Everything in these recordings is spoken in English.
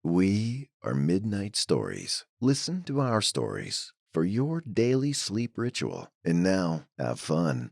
We are Midnight Stories. Listen to our stories for your daily sleep ritual. And now, have fun.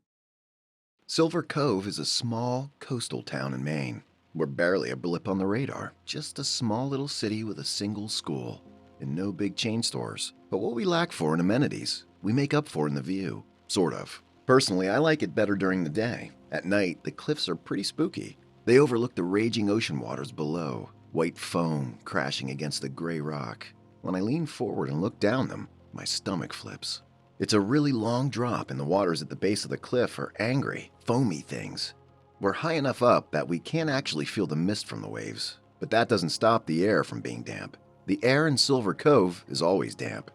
Silver Cove is a small coastal town in Maine. We're barely a blip on the radar, just a small little city with a single school and no big chain stores. But what we lack for in amenities, we make up for in the view. Sort of. Personally, I like it better during the day. At night, the cliffs are pretty spooky. They overlook the raging ocean waters below, white foam crashing against the gray rock. When I lean forward and look down them, my stomach flips. It's a really long drop, and the waters at the base of the cliff are angry, foamy things. We're high enough up that we can't actually feel the mist from the waves, but that doesn't stop the air from being damp. The air in Silver Cove is always damp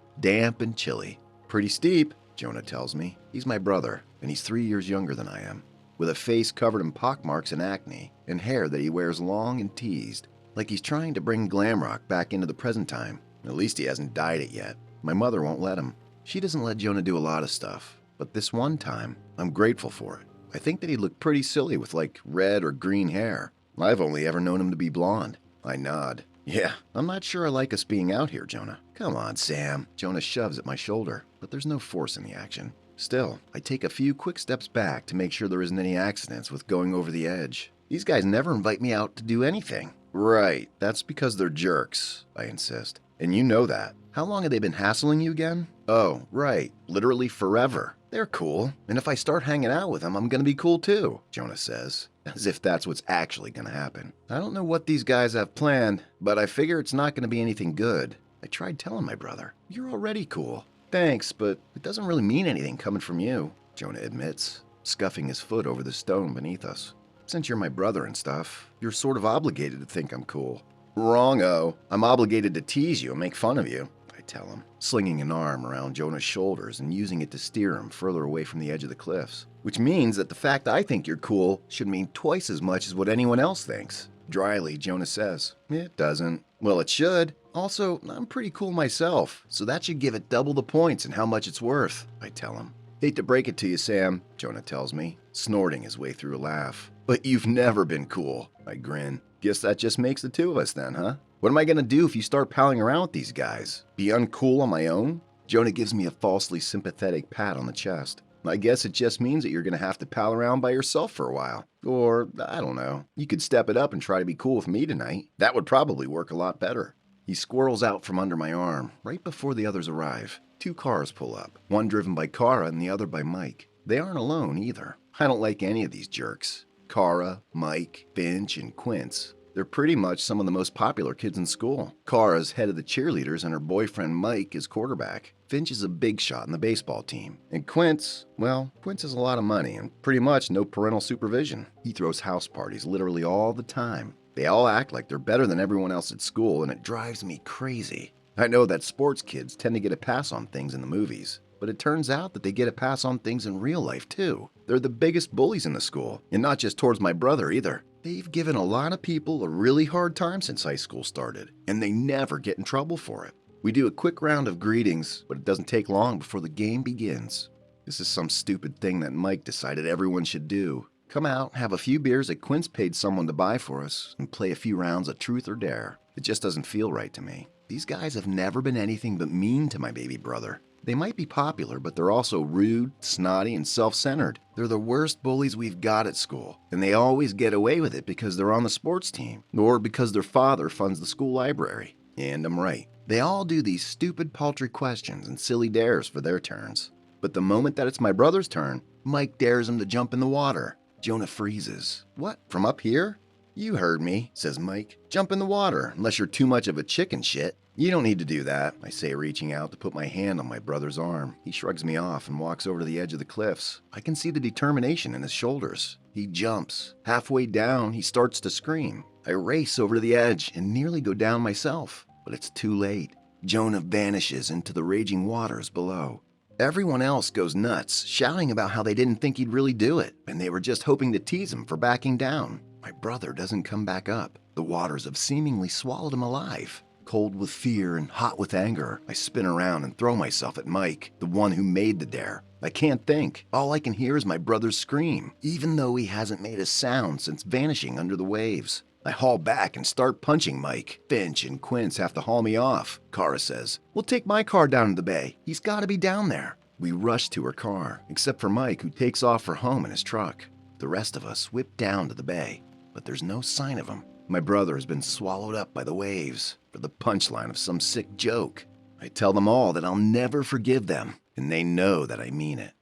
and chilly. Pretty steep, Jonah tells me. He's my brother, and he's 3 years younger than I am, with a face covered in pockmarks and acne, and hair that he wears long and teased, like he's trying to bring glam rock back into the present time. At least he hasn't dyed it yet. My mother won't let him. She doesn't let Jonah do a lot of stuff, but this one time, I'm grateful for it. I think that he looked pretty silly with like red or green hair. I've only ever known him to be blonde. I nod. Yeah, I'm not sure I like us being out here, Jonah. Come on, Sam. Jonah shoves at my shoulder, but there's no force in the action. Still, I take a few quick steps back to make sure there isn't any accidents with going over the edge. These guys never invite me out to do anything. Right, that's because they're jerks, I insist. And you know that. How long have they been hassling you again? Oh, right, literally forever. They're cool, and if I start hanging out with them, I'm gonna be cool too, Jonah says, as if that's what's actually gonna happen. I don't know what these guys have planned, but I figure it's not gonna be anything good. I tried telling my brother, "You're already cool." Thanks, but it doesn't really mean anything coming from you, Jonah admits, scuffing his foot over the stone beneath us. Since you're my brother and stuff, you're sort of obligated to think I'm cool. Wrong-o. I'm obligated to tease you and make fun of you, I tell him, slinging an arm around Jonah's shoulders and using it to steer him further away from the edge of the cliffs. Which means that the fact I think you're cool should mean twice as much as what anyone else thinks. Dryly, Jonah says. It doesn't. Well, it should. Also, I'm pretty cool myself, so that should give it double the points and how much it's worth, I tell him. Hate to break it to you, Sam, Jonah tells me, snorting his way through a laugh. But you've never been cool, I grin. Guess that just makes the two of us then, huh? What am I gonna do if you start palling around with these guys? Be uncool on my own? Jonah gives me a falsely sympathetic pat on the chest. I guess it just means that you're gonna have to pal around by yourself for a while. Or, I don't know, you could step it up and try to be cool with me tonight. That would probably work a lot better. He squirrels out from under my arm, right before the others arrive. 2 cars pull up, one driven by Kara and the other by Mike. They aren't alone either. I don't like any of these jerks. Kara, Mike, Finch, and Quince. They're pretty much some of the most popular kids in school. Kara's head of the cheerleaders and her boyfriend Mike is quarterback. Finch is a big shot in the baseball team. And Quince has a lot of money and pretty much no parental supervision. He throws house parties literally all the time. They all act like they're better than everyone else at school, and it drives me crazy. I know that sports kids tend to get a pass on things in the movies, but it turns out that they get a pass on things in real life too. They're the biggest bullies in the school, and not just towards my brother either. They've given a lot of people a really hard time since high school started, and they never get in trouble for it. We do a quick round of greetings, but it doesn't take long before the game begins. This is some stupid thing that Mike decided everyone should do. Come out, have a few beers that Quince paid someone to buy for us, and play a few rounds of truth or dare. It just doesn't feel right to me. These guys have never been anything but mean to my baby brother. They might be popular, but they're also rude, snotty, and self-centered. They're the worst bullies we've got at school, and they always get away with it because they're on the sports team, or because their father funds the school library. And I'm right. They all do these stupid, paltry questions and silly dares for their turns. But the moment that it's my brother's turn, Mike dares him to jump in the water. Jonah freezes. What, from up here? You heard me, says Mike. Jump in the water, unless you're too much of a chicken shit. You don't need to do that, I say, reaching out to put my hand on my brother's arm. He shrugs me off and walks over to the edge of the cliffs. I can see the determination in his shoulders. He jumps. Halfway down, he starts to scream. I race over to the edge and nearly go down myself, but it's too late. Jonah vanishes into the raging waters below. Everyone else goes nuts, shouting about how they didn't think he'd really do it, and they were just hoping to tease him for backing down. My brother doesn't come back up. The waters have seemingly swallowed him alive. Cold with fear and hot with anger, I spin around and throw myself at Mike, the one who made the dare. I can't think. All I can hear is my brother's scream, even though he hasn't made a sound since vanishing under the waves. I haul back and start punching Mike. Finch and Quince have to haul me off. Kara says, "We'll take my car down to the bay. He's got to be down there." We rush to her car, except for Mike, who takes off for home in his truck. The rest of us whip down to the bay, but there's no sign of him. My brother has been swallowed up by the waves for the punchline of some sick joke. I tell them all that I'll never forgive them, and they know that I mean it.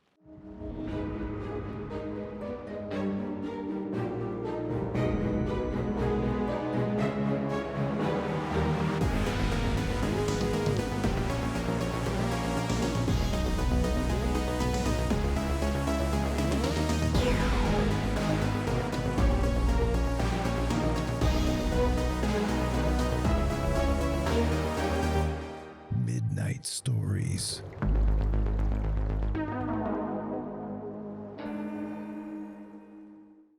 Midnight Stories.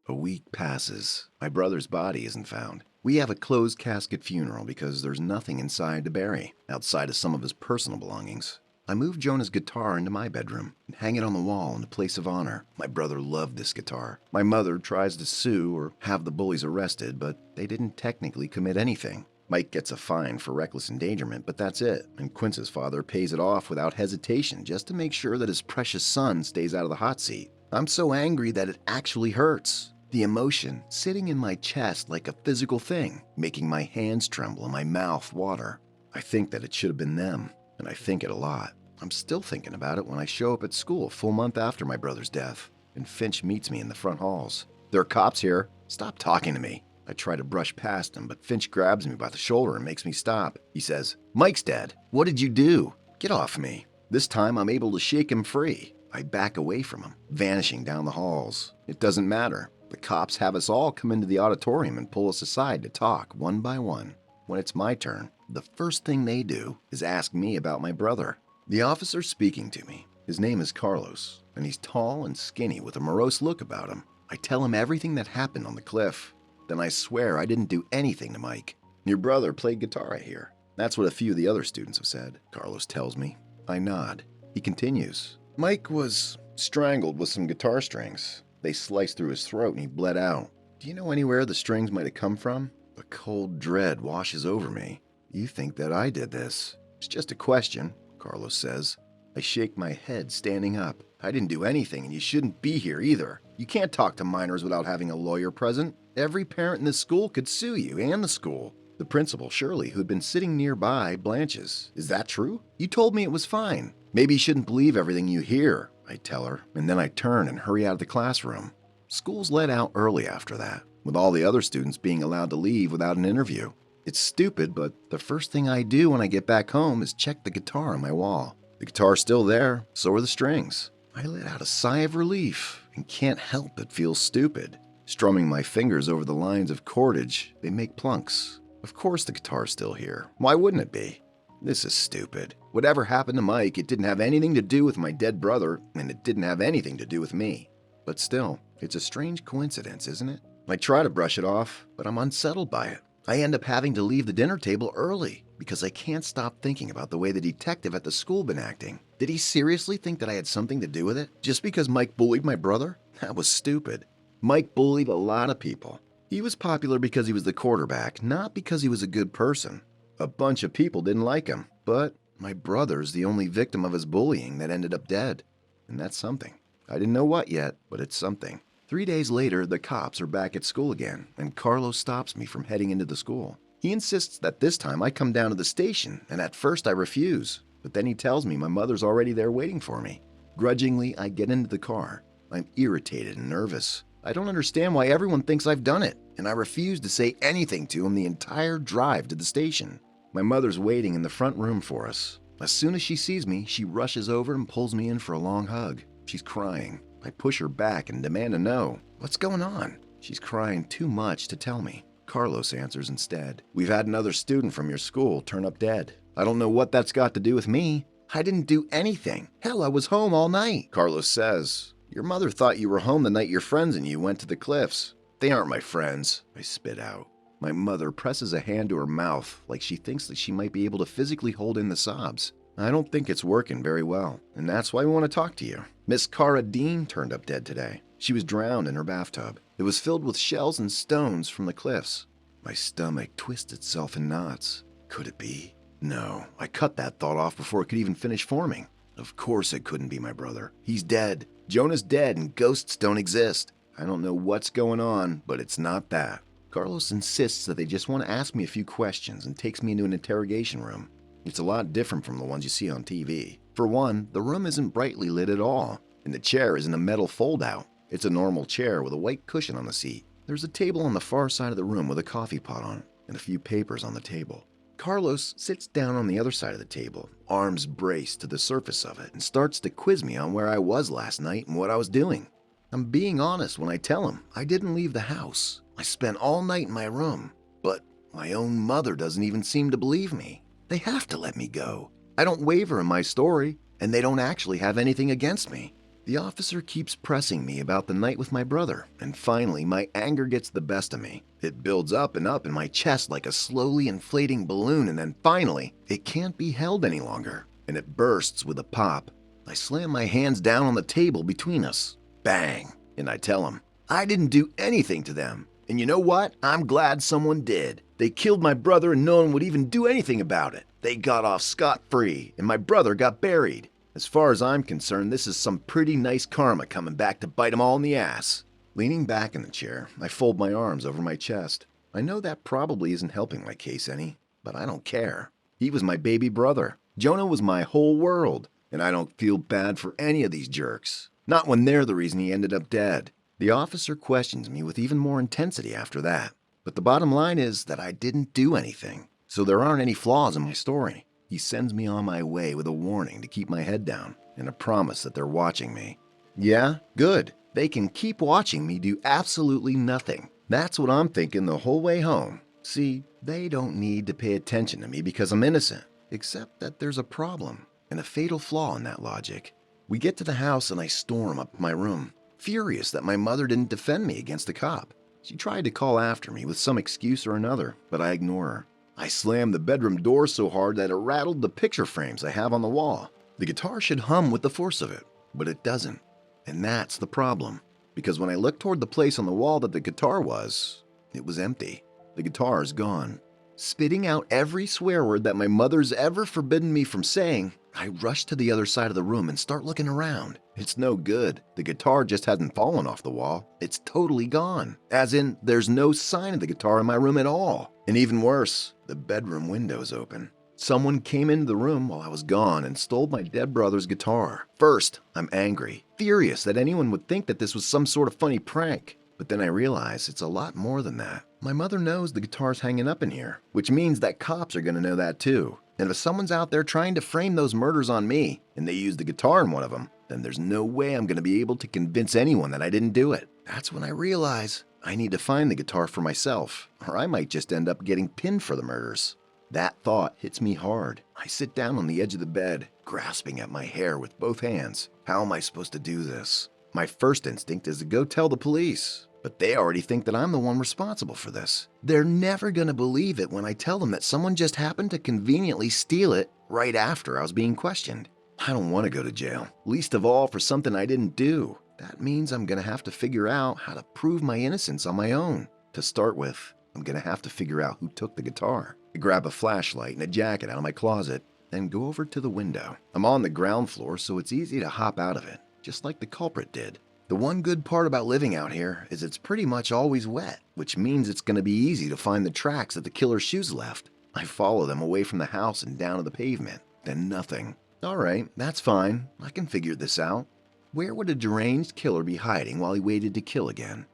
A week passes. My brother's body isn't found. We have a closed casket funeral because there's nothing inside to bury, outside of some of his personal belongings. I moved Jonah's guitar into my bedroom and hang it on the wall in a place of honor. My brother loved this guitar. My mother tries to sue or have the bullies arrested, but they didn't technically commit anything. Mike gets a fine for reckless endangerment, but that's it, and Quince's father pays it off without hesitation just to make sure that his precious son stays out of the hot seat. I'm so angry that it actually hurts. The emotion sitting in my chest like a physical thing, making my hands tremble and my mouth water. I think that it should have been them, and I think it a lot. I'm still thinking about it when I show up at school a full month after my brother's death, and Finch meets me in the front halls. "There are cops here. Stop talking to me." I try to brush past him, but Finch grabs me by the shoulder and makes me stop. He says, "Mike's dead. What did you do? Get off me." This time I'm able to shake him free. I back away from him, vanishing down the halls. It doesn't matter. The cops have us all come into the auditorium and pull us aside to talk one by one. When it's my turn, the first thing they do is ask me about my brother. The officer speaking to me, his name is Carlos, and he's tall and skinny with a morose look about him. I tell him everything that happened on the cliff. Then I swear I didn't do anything to Mike. "Your brother played guitar, I hear." "That's what a few of the other students have said," Carlos tells me. I nod. He continues. "Mike was strangled with some guitar strings. They sliced through his throat and he bled out. Do you know anywhere the strings might have come from?" A cold dread washes over me. "You think that I did this?" "It's just a question," Carlos says. I shake my head, standing up. "I didn't do anything, and you shouldn't be here either. You can't talk to minors without having a lawyer present. Every parent in this school could sue you and the school." The principal, Shirley, who'd been sitting nearby, blanches. "Is that true? You told me it was fine." "Maybe you shouldn't believe everything you hear," I tell her, and then I turn and hurry out of the classroom. School's let out early after that, with all the other students being allowed to leave without an interview. It's stupid, but the first thing I do when I get back home is check the guitar on my wall. The guitar's still there, so are the strings. I let out a sigh of relief and can't help but feel stupid. Strumming my fingers over the lines of cordage, they make plunks. Of course the guitar's still here. Why wouldn't it be? This is stupid. Whatever happened to Mike, it didn't have anything to do with my dead brother, and it didn't have anything to do with me. But still, it's a strange coincidence, isn't it? I try to brush it off, but I'm unsettled by it. I end up having to leave the dinner table early because I can't stop thinking about the way the detective at the school been acting. Did he seriously think that I had something to do with it? Just because Mike bullied my brother? That was stupid. Mike bullied a lot of people. He was popular because he was the quarterback, not because he was a good person. A bunch of people didn't like him, but my brother's the only victim of his bullying that ended up dead. And that's something. I didn't know what yet, but it's something. 3 days later, the cops are back at school again, and Carlos stops me from heading into the school. He insists that this time I come down to the station, and at first I refuse. But then he tells me my mother's already there waiting for me. Grudgingly, I get into the car. I'm irritated and nervous. I don't understand why everyone thinks I've done it, and I refuse to say anything to him the entire drive to the station. My mother's waiting in the front room for us. As soon as she sees me, she rushes over and pulls me in for a long hug. She's crying. I push her back and demand to know. What's going on? She's crying too much to tell me. Carlos answers instead. "We've had another student from your school turn up dead. I don't know what that's got to do with me. I didn't do anything. Hell, I was home all night." Carlos says, "Your mother thought you were home the night your friends and you went to the cliffs." "They aren't my friends," I spit out. My mother presses a hand to her mouth like she thinks that she might be able to physically hold in the sobs. "I don't think it's working very well, and that's why we want to talk to you. Miss Cara Dean turned up dead today. She was drowned in her bathtub. It was filled with shells and stones from the cliffs. My stomach twists itself in knots. Could it be? No, I cut that thought off before it could even finish forming. Of course it couldn't be my brother. He's dead. Jonah's dead and ghosts don't exist. I don't know what's going on, but it's not that. Carlos insists that they just want to ask me a few questions and takes me into an interrogation room. It's a lot different from the ones you see on TV. For one, the room isn't brightly lit at all, and the chair isn't a metal fold-out. It's a normal chair with a white cushion on the seat. There's a table on the far side of the room with a coffee pot on it and a few papers on the table. Carlos sits down on the other side of the table, arms braced to the surface of it, and starts to quiz me on where I was last night and what I was doing. I'm being honest when I tell him I didn't leave the house. I spent all night in my room, but my own mother doesn't even seem to believe me. They have to let me go. I don't waver in my story, and they don't actually have anything against me. The officer keeps pressing me about the night with my brother, and finally my anger gets the best of me. It builds up and up in my chest like a slowly inflating balloon, and then finally, it can't be held any longer, and it bursts with a pop. I slam my hands down on the table between us. Bang! And I tell him, I didn't do anything to them. And you know what? I'm glad someone did. They killed my brother and no one would even do anything about it. They got off scot-free, and my brother got buried. As far as I'm concerned, this is some pretty nice karma coming back to bite them all in the ass. Leaning back in the chair, I fold my arms over my chest. I know that probably isn't helping my case any, but I don't care. He was my baby brother. Jonah was my whole world, and I don't feel bad for any of these jerks. Not when they're the reason he ended up dead. The officer questions me with even more intensity after that. But the bottom line is that I didn't do anything, so there aren't any flaws in my story. He sends me on my way with a warning to keep my head down and a promise that they're watching me. Yeah, good. They can keep watching me do absolutely nothing. That's what I'm thinking the whole way home. See, they don't need to pay attention to me because I'm innocent, except that there's a problem and a fatal flaw in that logic. We get to the house and I storm up to my room, furious that my mother didn't defend me against the cop. She tried to call after me with some excuse or another, but I ignore her. I slammed the bedroom door so hard that it rattled the picture frames I have on the wall. The guitar should hum with the force of it, but it doesn't. And that's the problem, because when I looked toward the place on the wall that the guitar was, it was empty. The guitar is gone. Spitting out every swear word that my mother's ever forbidden me from saying, I rush to the other side of the room and start looking around. It's no good. The guitar just hasn't fallen off the wall. It's totally gone. As in, there's no sign of the guitar in my room at all. And even worse, the bedroom window's open. Someone came into the room while I was gone and stole my dead brother's guitar. First, I'm angry, furious that anyone would think that this was some sort of funny prank. But then I realize it's a lot more than that. My mother knows the guitar's hanging up in here, which means that cops are going to know that too. And if someone's out there trying to frame those murders on me, and they use the guitar in one of them, then there's no way I'm going to be able to convince anyone that I didn't do it. That's when I realize I need to find the guitar for myself, or I might just end up getting pinned for the murders. That thought hits me hard. I sit down on the edge of the bed, grasping at my hair with both hands. How am I supposed to do this? My first instinct is to go tell the police, but they already think that I'm the one responsible for this. They're never going to believe it when I tell them that someone just happened to conveniently steal it right after I was being questioned. I don't want to go to jail, least of all for something I didn't do. That means I'm going to have to figure out how to prove my innocence on my own. To start with, I'm going to have to figure out who took the guitar. I grab a flashlight and a jacket out of my closet, then go over to the window. I'm on the ground floor, so it's easy to hop out of it, just like the culprit did. The one good part about living out here is it's pretty much always wet, which means it's going to be easy to find the tracks that the killer's shoes left. I follow them away from the house and down to the pavement. Then nothing. All right, that's fine. I can figure this out. Where would a deranged killer be hiding while he waited to kill again?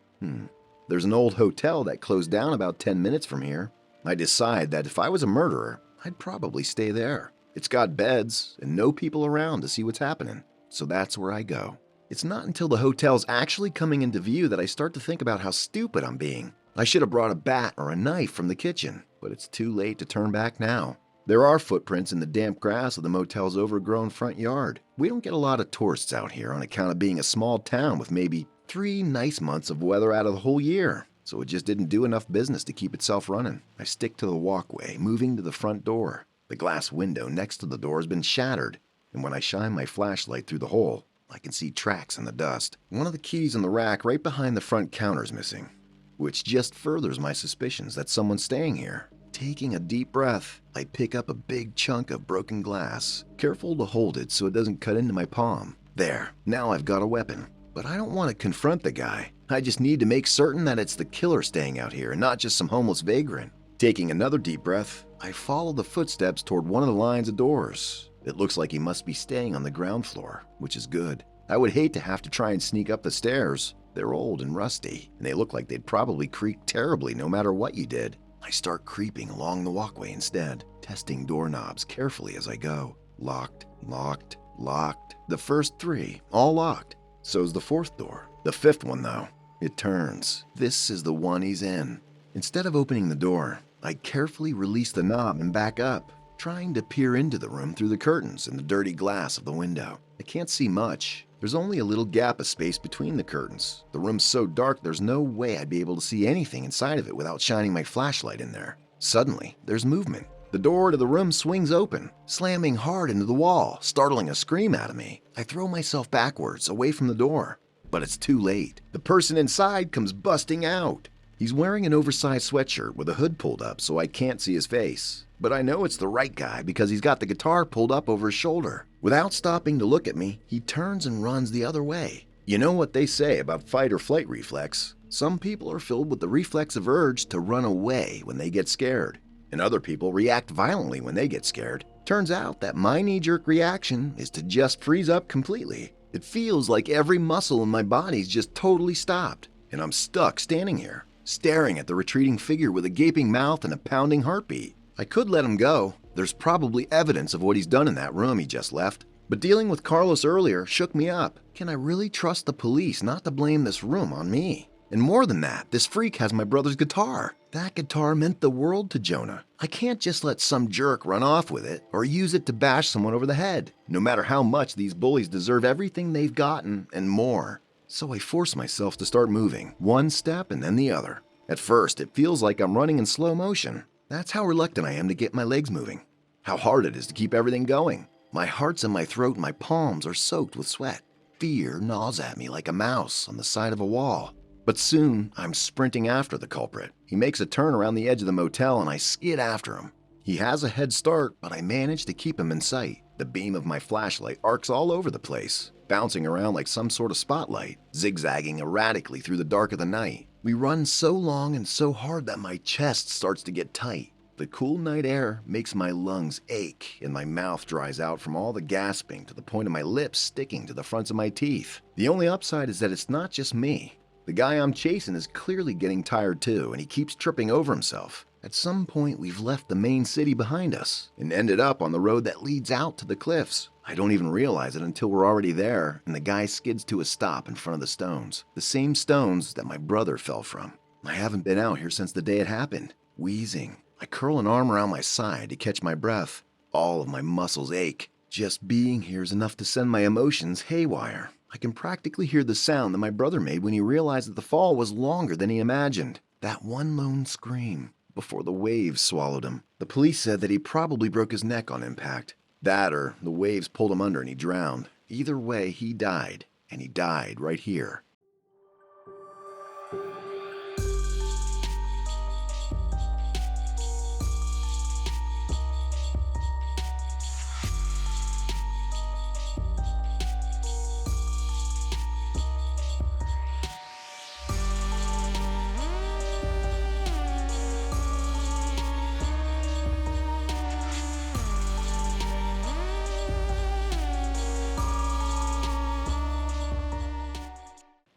There's an old hotel that closed down about 10 minutes from here. I decide that if I was a murderer, I'd probably stay there. It's got beds and no people around to see what's happening, so that's where I go. It's not until the hotel's actually coming into view that I start to think about how stupid I'm being. I should have brought a bat or a knife from the kitchen, but it's too late to turn back now. There are footprints in the damp grass of the motel's overgrown front yard. We don't get a lot of tourists out here on account of being a small town with maybe 3 nice months of weather out of the whole year, so it just didn't do enough business to keep itself running. I stick to the walkway, moving to the front door. The glass window next to the door has been shattered, and when I shine my flashlight through the hole, I can see tracks in the dust. One of the keys in the rack right behind the front counter is missing. which just furthers my suspicions that someone's staying here. Taking a deep breath, I pick up a big chunk of broken glass, careful to hold it so it doesn't cut into my palm. There, now I've got a weapon. But I don't want to confront the guy. I just need to make certain that it's the killer staying out here and not just some homeless vagrant. Taking another deep breath, I follow the footsteps toward one of the lines of doors. It looks like he must be staying on the ground floor, which is good. I would hate to have to try and sneak up the stairs. They're old and rusty, and they look like they'd probably creak terribly no matter what you did. I start creeping along the walkway instead, testing doorknobs carefully as I go. Locked, locked, locked. The first three, all locked. So's the fourth door. The fifth one, though, it turns. This is the one he's in. Instead of opening the door, I carefully release the knob and back up, trying to peer into the room through the curtains and the dirty glass of the window. I can't see much. There's only a little gap of space between the curtains. The room's so dark there's no way I'd be able to see anything inside of it without shining my flashlight in there. Suddenly, there's movement. The door to the room swings open, slamming hard into the wall, startling a scream out of me. I throw myself backwards, away from the door. But it's too late. The person inside comes busting out. He's wearing an oversized sweatshirt with a hood pulled up so I can't see his face. But I know it's the right guy because he's got the guitar pulled up over his shoulder. Without stopping to look at me, he turns and runs the other way. You know what they say about fight or flight reflex? Some people are filled with the reflexive urge to run away when they get scared, and other people react violently when they get scared. Turns out that my knee-jerk reaction is to just freeze up completely. It feels like every muscle in my body's just totally stopped, and I'm stuck standing here, staring at the retreating figure with a gaping mouth and a pounding heartbeat. I could let him go. There's probably evidence of what he's done in that room he just left. But dealing with Carlos earlier shook me up. Can I really trust the police not to blame this room on me? And more than that, this freak has my brother's guitar. That guitar meant the world to Jonah. I can't just let some jerk run off with it or use it to bash someone over the head. No matter how much these bullies deserve everything they've gotten and more. So I force myself to start moving, one step and then the other. At first, it feels like I'm running in slow motion. That's how reluctant I am to get my legs moving. How hard it is to keep everything going. My heart's in my throat and my palms are soaked with sweat. Fear gnaws at me like a mouse on the side of a wall. But soon, I'm sprinting after the culprit. He makes a turn around the edge of the motel and I skid after him. He has a head start, but I manage to keep him in sight. The beam of my flashlight arcs all over the place, bouncing around like some sort of spotlight, zigzagging erratically through the dark of the night. We run so long and so hard that my chest starts to get tight. The cool night air makes my lungs ache and my mouth dries out from all the gasping to the point of my lips sticking to the fronts of my teeth. The only upside is that it's not just me. The guy I'm chasing is clearly getting tired too, and he keeps tripping over himself. At some point, we've left the main city behind us and ended up on the road that leads out to the cliffs. I don't even realize it until we're already there, and the guy skids to a stop in front of the stones. The same stones that my brother fell from. I haven't been out here since the day it happened. Wheezing, I curl an arm around my side to catch my breath. All of my muscles ache. Just being here is enough to send my emotions haywire. I can practically hear the sound that my brother made when he realized that the fall was longer than he imagined. That one lone scream before the waves swallowed him. The police said that he probably broke his neck on impact. That or the waves pulled him under and he drowned. Either way, he died, and he died right here.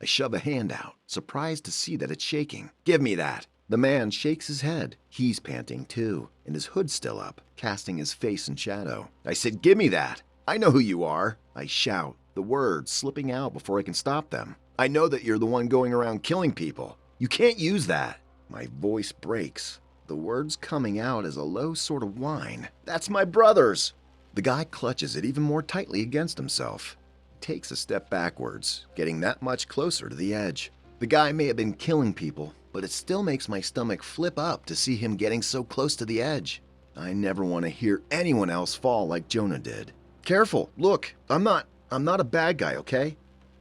I shove a hand out, surprised to see that it's shaking. Give me that. The man shakes his head. He's panting too, and his hood's still up, casting his face in shadow. I said, give me that. I know who you are. I shout, the words slipping out before I can stop them. I know that you're the one going around killing people. You can't use that. My voice breaks, the words coming out as a low sort of whine. That's my brother's. The guy clutches it even more tightly against himself. Takes a step backwards, getting that much closer to the edge. The guy may have been killing people, but it still makes my stomach flip up to see him getting so close to the edge. I never want to hear anyone else fall like Jonah did. Careful, look, I'm not a bad guy, okay?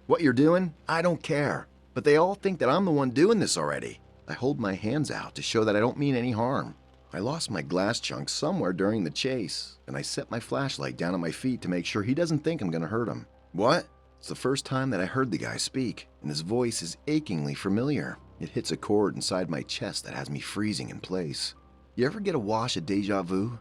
What you're doing, I don't care. But they all think that I'm the one doing this already. I hold my hands out to show that I don't mean any harm. I lost my glass chunk somewhere during the chase, and I set my flashlight down at my feet to make sure he doesn't think I'm gonna hurt him. What? It's the first time that I heard the guy speak, and his voice is achingly familiar. It hits a chord inside my chest that has me freezing in place. You ever get a wash of deja vu?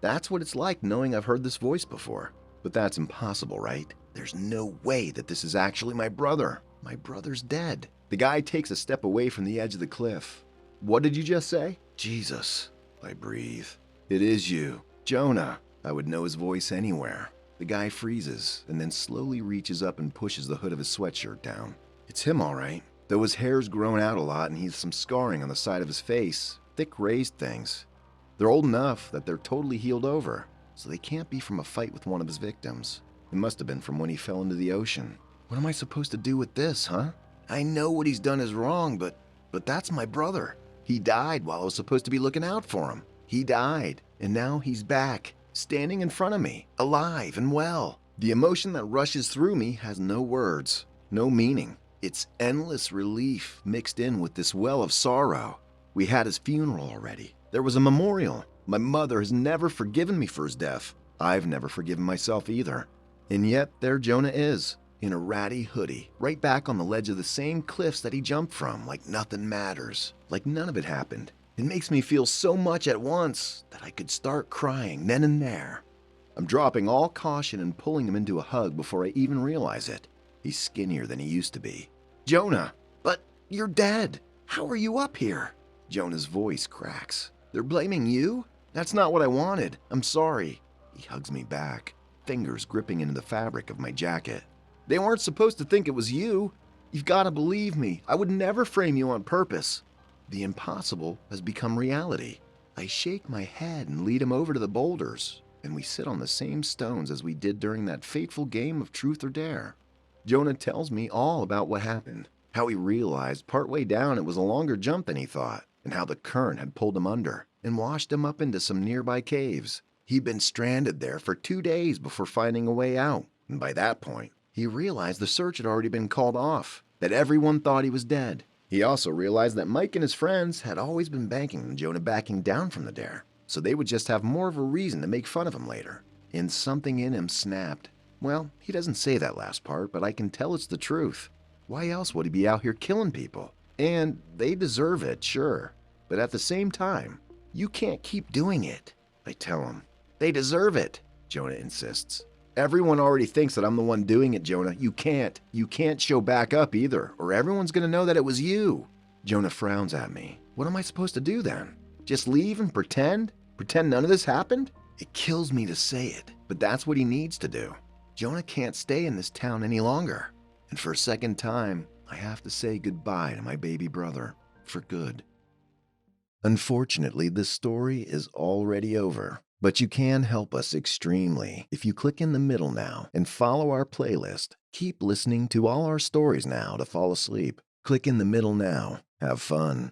That's what it's like knowing I've heard this voice before. But that's impossible, right? There's no way that this is actually my brother. My brother's dead. The guy takes a step away from the edge of the cliff. What did you just say? Jesus. I breathe. It is you, Jonah. I would know his voice anywhere. The guy freezes and then slowly reaches up and pushes the hood of his sweatshirt down. It's him, all right. Though his hair's grown out a lot and he has some scarring on the side of his face, thick raised things. They're old enough that they're totally healed over, so they can't be from a fight with one of his victims. It must have been from when he fell into the ocean. What am I supposed to do with this, huh? I know what he's done is wrong, but that's my brother. He died while I was supposed to be looking out for him. He died, and now he's back, standing in front of me, alive and well. The emotion that rushes through me has no words, no meaning. It's endless relief mixed in with this well of sorrow. We had his funeral already. There was a memorial. My mother has never forgiven me for his death. I've never forgiven myself either. And yet there Jonah is, in a ratty hoodie, right back on the ledge of the same cliffs that he jumped from, like nothing matters, like none of it happened. It makes me feel so much at once that I could start crying then and there. I'm dropping all caution and pulling him into a hug before I even realize it. He's skinnier than he used to be. Jonah, but you're dead. How are you up here? Jonah's voice cracks. They're blaming you? That's not what I wanted. I'm sorry. He hugs me back, fingers gripping into the fabric of my jacket. They weren't supposed to think it was you. You've got to believe me. I would never frame you on purpose. The impossible has become reality. I shake my head and lead him over to the boulders, and we sit on the same stones as we did during that fateful game of truth or dare. Jonah tells me all about what happened, how he realized partway down it was a longer jump than he thought, and how the current had pulled him under and washed him up into some nearby caves. He'd been stranded there for 2 days before finding a way out, and by that point, he realized the search had already been called off, that everyone thought he was dead. He also realized that Mike and his friends had always been banking on Jonah backing down from the dare, so they would just have more of a reason to make fun of him later. And something in him snapped. Well, he doesn't say that last part, but I can tell it's the truth. Why else would he be out here killing people? And they deserve it, sure. But at the same time, you can't keep doing it. I tell him. They deserve it, Jonah insists. Everyone already thinks that I'm the one doing it, Jonah. You can't show back up either, or everyone's gonna know that it was you. Jonah frowns at me. What am I supposed to do then? Just leave and pretend? Pretend none of this happened? It kills me to say it, but that's what he needs to do. Jonah can't stay in this town any longer. And for a second time, I have to say goodbye to my baby brother, for good. Unfortunately, this story is already over. But you can help us extremely if you click in the middle now and follow our playlist. Keep listening to all our stories now to fall asleep. Click in the middle now. Have fun.